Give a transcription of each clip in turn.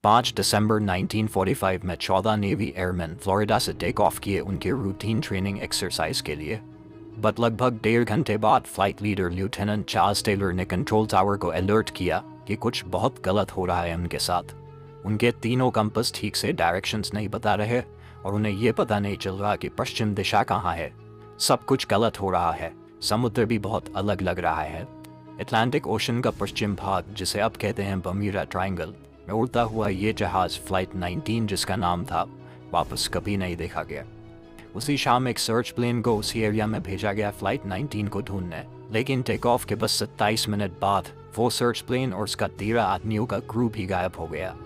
5 दिसंबर 1945 में 14 navy airman Florida से take off किए उनके रूटीन ट्रेनिंग एक्सरसाइज के लिए। बट लगभग 1.5 घंटे बाद flight leader lieutenant Charles Taylor ने कंट्रोल टावर को अलर्ट किया कि कुछ बहुत गलत हो रहा है उनके साथ। उनके तीनों कंपास ठीक से डायरेक्शंस नहीं बता रहे और उन्हें ये पता नहीं चल रहा कि पश्चिम दिशा कहाँ है। सब कुछ गलत हो रहा है। समुद्र भी बहुत अलग लग रहा है। अटलांटिक ओशन का पश्चिम भाग, जिसे अब कहते हैं बर्म्यूडा ट्रायंगल में उड़ता हुआ ये जहाज़ फ्लाइट 19 जिसका नाम था, वापस कभी नहीं देखा गया। उसी शाम एक सर्च प्लेन को उसी एरिया में भेजा गया फ्लाइट 19 को ढूंढने, लेकिन टेक ऑफ के बस 27 मिनट बाद वो सर्च प्लेन और उसका 13 आदमियों का क्रू भी गायब हो गया।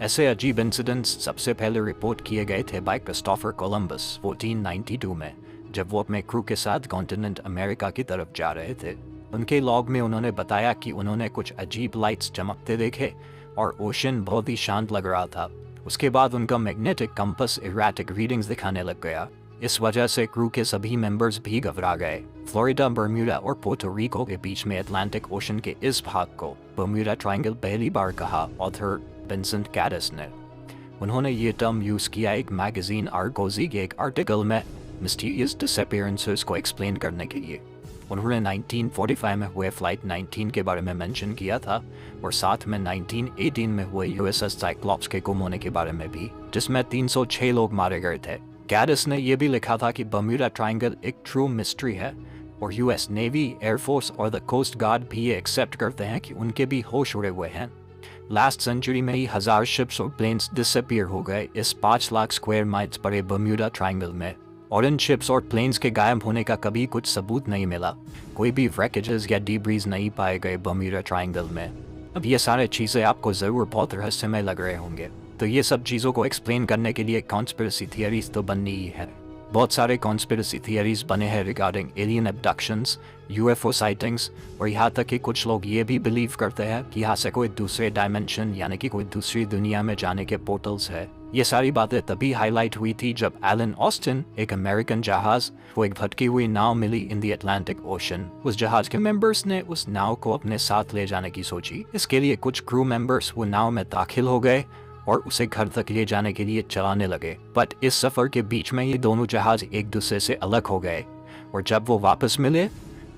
ऐसे अजीब इंसिडेंट्स सबसे पहले रिपोर्ट किए गए थे बाय क्रिस्टोफर कोलंबस 1492 में, जब वो अपने क्रू के साथ कॉन्टिनेंट अमेरिका की तरफ जा रहे थे। उनके लॉग में उन्होंने बताया कि उन्होंने कुछ अजीब लाइट्स चमकते देखे और ओशन बहुत ही शांत लग रहा था। उसके बाद उनका मैग्नेटिक कंपास इरेटिक रीडिंग्स दिखाने लग गया। इस वजह से क्रू के सभी मेंबर्स भी घबरा गए। फ्लोरिडा, बर्म्यूडा और पोर्टो रिको के बीच में अटलांटिक ओशन के इस भाग को बर्म्यूडा ट्रायंगल पहली बार कहा ऑथर विंसेंट कैडिस ने। उन्होंने ये टर्म यूज़ किया एक मैगजीन आर्गोजी के एक आर्टिकल में मिस्टीरियस डिसअपीयरेंसेस को एक्सप्लेन करने के लिए। उन्होंने 1945 में हुए फ्लाइट 19 के बारे में मेंशन किया था और साथ में 1918 में हुए यूएसएस साइक्लॉप्स के गुम होने के बारे में भी, जिसमें 306 लोग मारे गए थे। कैडिस ने यह भी लिखा था कि बर्म्यूडा ट्रायंगल एक ट्रू मिस्ट्री है और यूएस नेवी, एयरफोर्स और द कोस्ट गार्ड भी ये एक्सेप्ट करते हैं कि उनके भी होश उड़े हुए हैं। लास्ट सेंचुरी में ही 1000 शिप्स और प्लेन्स डिसअपीयर हो गए इस 5 लाख स्क्वायर माइल्स बड़े बर्म्यूडा ट्रायंगल में, और इन शिप्स और प्लेन्स के गायब होने का कभी कुछ सबूत नहीं मिला। कोई भी व्रेकेजेस या डीब्रीज नहीं पाए गए बर्म्यूडा ट्रायंगल में। अब ये सारे चीज़ें आपको ज़रूर बहुत रहस्यमय लग रहे होंगे, तो ये सब चीज़ों को एक्सप्लेन करने के लिए कॉन्स्पिरेसी थियरीज तो बननी ही है। बहुत सारे कॉन्स्पिरेसी थियरीज बने हैं रिगार्डिंग एलियन एब्डक्शंस, यूएफओ साइटिंग्स, और यहाँ तक कि कुछ लोग ये भी बिलीव करते हैं कि यहाँ से कोई दूसरे डायमेंशन यानी कि कोई दूसरी दुनिया में जाने के पोर्टल्स है। ये सारी बातें तभी हाईलाइट हुई थी जब एलन ऑस्टिन, एक अमेरिकन जहाज, वो एक भटकी हुई नाव मिली इन द अटलांटिक ओशन। उस जहाज के मेंबर्स ने उस नाव को अपने साथ ले जाने की सोची। इसके लिए कुछ क्रू मेंबर्स वो नाव में दाखिल हो गए और उसे घर तक ले जाने के लिए चलाने लगे। बट इस सफ़र के बीच में ये दोनों जहाज एक दूसरे से अलग हो गए और जब वो वापस मिले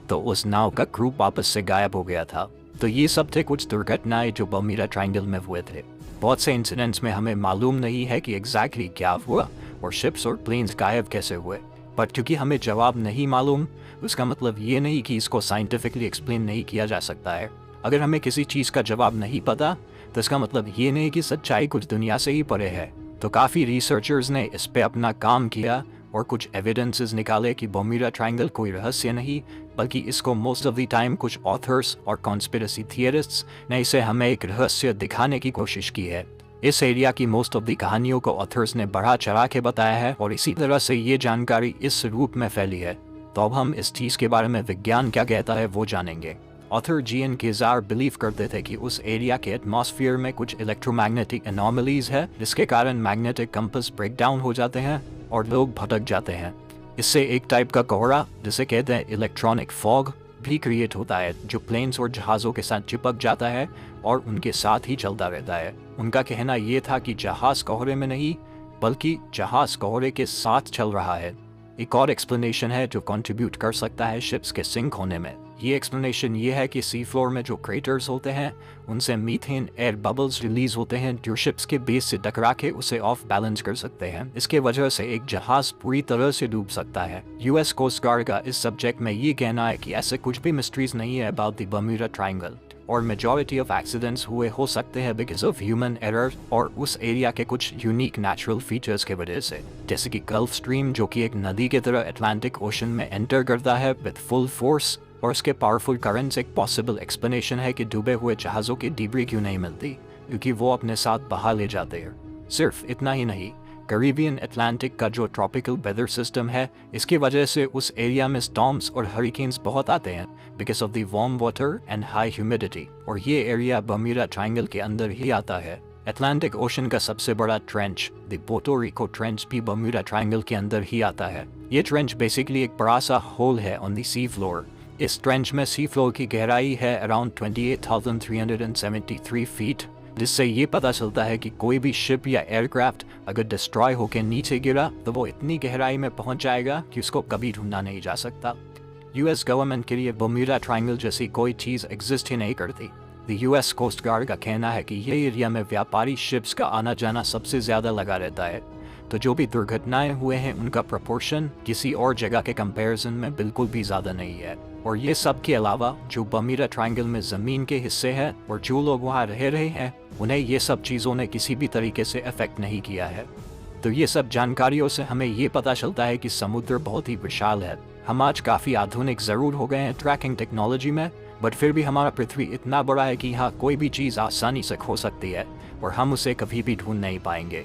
तो उस नाव का क्रू वापस से गायब हो गया था। तो ये सब थे कुछ दुर्घटनाएं जो बर्म्यूडा ट्रायंगल में हुए थे। बहुत से इंसिडेंट्स में हमें मालूम नहीं है कि एग्जैक्टली क्या हुआ और शिप्स और प्लेन्स गायब कैसे हुए, बट क्योंकि हमें जवाब नहीं मालूम उसका मतलब ये नहीं कि इसको साइंटिफिकली एक्सप्लेन नहीं किया जा सकता है। अगर हमें किसी चीज़ का जवाब नहीं पता तो इसका मतलब ये नहीं कि सच्चाई कुछ दुनिया से ही परे है। तो काफ़ी रिसर्चर्स ने इस पे अपना काम किया और कुछ एविडेंसेस निकाले कि बर्म्यूडा ट्रायंगल कोई रहस्य नहीं, बल्कि इसको मोस्ट ऑफ द टाइम कुछ ऑथर्स और कॉन्स्पिरेसी थियरिस्ट्स ने इसे हमें एक रहस्य दिखाने की कोशिश की है। इस एरिया की मोस्ट ऑफ द कहानियों को ऑथर्स ने बढ़ा चढ़ा के बताया है और इसी तरह से ये जानकारी इस रूप में फैली है। तो अब हम इस चीज़ के बारे में विज्ञान क्या कहता है वो जानेंगे। ऑथर जीएन केजार बिलीव करते थे कि उस एरिया के एटमॉस्फेयर में कुछ इलेक्ट्रोमैग्नेटिक एनॉमलीज है, जिसके कारण मैग्नेटिक कंपास ब्रेक डाउन हो जाते हैं और लोग भटक जाते हैं। इससे एक टाइप का कोहरा, जिसे कहते हैं इलेक्ट्रॉनिक फॉग, भी क्रिएट होता है जो प्लेन्स और जहाज़ों के साथ चिपक जाता है और उनके साथ ही चलता रहता है। उनका कहना ये था कि जहाज़ कोहरे में नहीं बल्कि जहाज़ कोहरे के साथ चल रहा है। एक और एक्सप्लेनेशन है जो कंट्रीब्यूट कर सकता है शिप्स के सिंक होने में। ये एक्सप्लेनेशन ये है कि सी फ्लोर में जो क्रेटर्स होते हैं उनसे मीथेन एयर बबल्स रिलीज होते हैं जो शिप्स के बेस से टकरा के उसे ऑफ बैलेंस कर सकते हैं। इसके वजह से एक जहाज पूरी तरह से डूब सकता है। यूएस कोस्ट गार्ड का इस सब्जेक्ट में ये कहना है कि ऐसे कुछ भी मिस्ट्रीज नहीं है अबाउट द बर्म्यूडा ट्रायंगल और मेजॉरिटी ऑफ एक्सीडेंट्स हुए हो सकते हैं बिकॉज ऑफ ह्यूमन एरर और उस एरिया के कुछ यूनिक नेचुरल फीचर्स के वजह से, जैसे कि गल्फ स्ट्रीम जो कि एक नदी की तरह अटलांटिक ओशन में एंटर करता है विद फुल फोर्स, और उसके पावरफुल करंट्स एक पॉसिबल एक्सप्लेनेशन है कि डूबे हुए जहाज़ों की डिब्री क्यों नहीं मिलती, क्योंकि वो अपने साथ बहा ले जाते हैं। सिर्फ इतना ही नहीं, कैरिबियन अटलांटिक का जो ट्रॉपिकल वेदर सिस्टम है, इसकी वजह से उस एरिया में स्टॉर्म्स और हरिकेन्स बहुत आते हैं because of the warm water and high humidity, और ये एरिया बर्म्यूडा ट्रायंगल के अंदर ही आता है। अटलांटिक ओशन का सबसे बड़ा trench, the Puerto Rico trench, भी बर्म्यूडा ट्रायंगल के अंदर ही आता है। ये ट्रेंच बेसिकली एक बड़ा सा होल है ऑन द सी फ्लोर। इस ट्रेंच में सी फ्लोर की गहराई है अराउंड 28,373 फीट, जिससे ये पता चलता है कि कोई भी शिप या एयरक्राफ्ट अगर डिस्ट्रॉय होकर नीचे गिरा तो वो इतनी गहराई में पहुंच जाएगा कि उसको कभी ढूंढा नहीं जा सकता। यूएस गवर्नमेंट के लिए बर्म्यूडा ट्रायंगल जैसी कोई चीज़ एग्जिस्ट ही नहीं करती। द यूएस कोस्ट गार्ड का कहना है कि ये एरिया में व्यापारी शिप्स का आना जाना सबसे ज़्यादा लगा रहता है, तो जो भी दुर्घटनाएं हुए हैं उनका प्रोपोर्शन किसी और जगह के कंपैरिजन में बिल्कुल भी ज़्यादा नहीं है। और ये सब के अलावा जो बर्म्यूडा ट्रायंगल में ज़मीन के हिस्से हैं और जो लोग वहाँ रह रहे हैं उन्हें ये सब चीज़ों ने किसी भी तरीके से अफेक्ट नहीं किया है। तो ये सब जानकारियों से हमें ये पता चलता है कि समुद्र बहुत ही विशाल है। हम आज काफ़ी आधुनिक ज़रूर हो गए हैं ट्रैकिंग टेक्नोलॉजी में, बट फिर भी हमारा पृथ्वी इतना बड़ा है कि यहाँ कोई भी चीज़ आसानी से खो सकती है और हम उसे कभी भी ढूंढ नहीं पाएंगे।